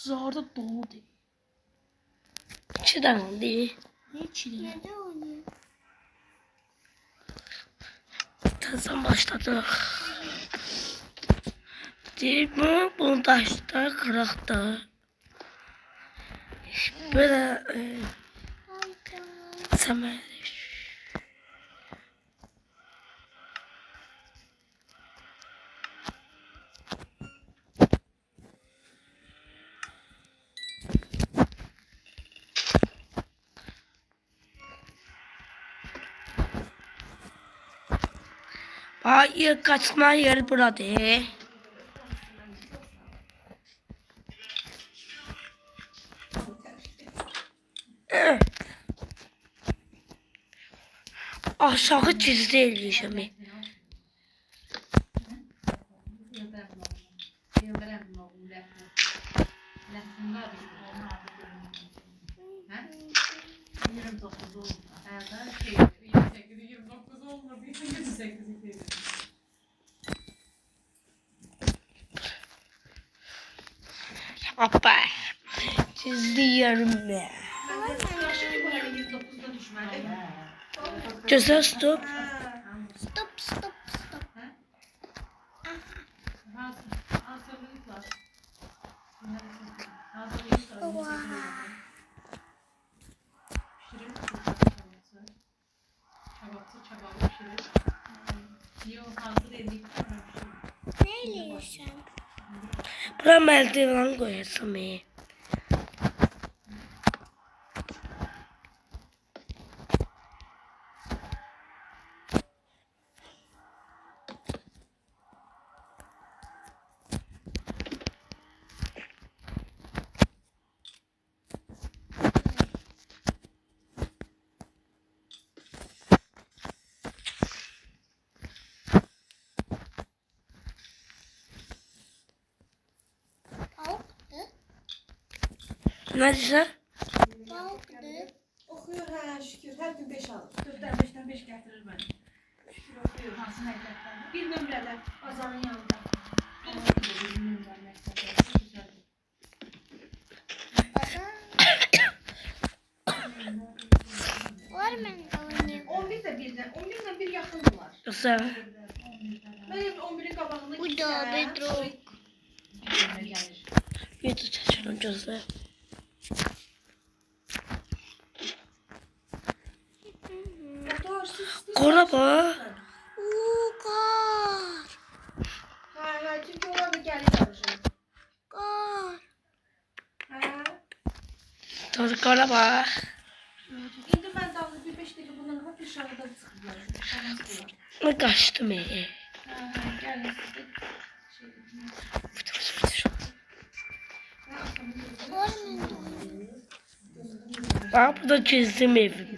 Zarda dolu değil. İçiden değil. Ne içine? Nerede oynuyor? Tezden başladı. Değil mi? Bunu taşta kırakta. Böyle semerleş. Hayır, kaçma yeri burada. Aşağı çizdi elişimi. Hoppa. Çizdi yerimi. Güzel stop. Stop stop stop. Neyle yiyorsun? Buraya merdiven koyasım. Tavuktu. Ne diyeceksin? Tavuktu. Okuyor ha şükür. Her gün 5 alır. 4'ten 5'ten 5 getirir beni. Şükür okuyor. Nasıl mektepten? Bir nömrədə. Azanın yanında. Bir nömrə məktəbdə. Güzeldir. Var mı oynuyor? 11 də birdən. 11 ilə 1 yaxındılar. Güzel. Mən 11'in qabağında Bu da bedrock. Bir nömrə gəlir. Yüzü çeşirin güzel. Doktor siz. Kora bak. Kar. Ha, çünki onlar da gəlir alacaq. Kar. Ha. Tadı kora bak. İndi mən dalga bir 5 dəqiqə bundan qabaq dışarıda çıxdılar. Şanslılar. Ne kaçtım Ha, gəlin siz də Var mı? Bak burada çizdim evi.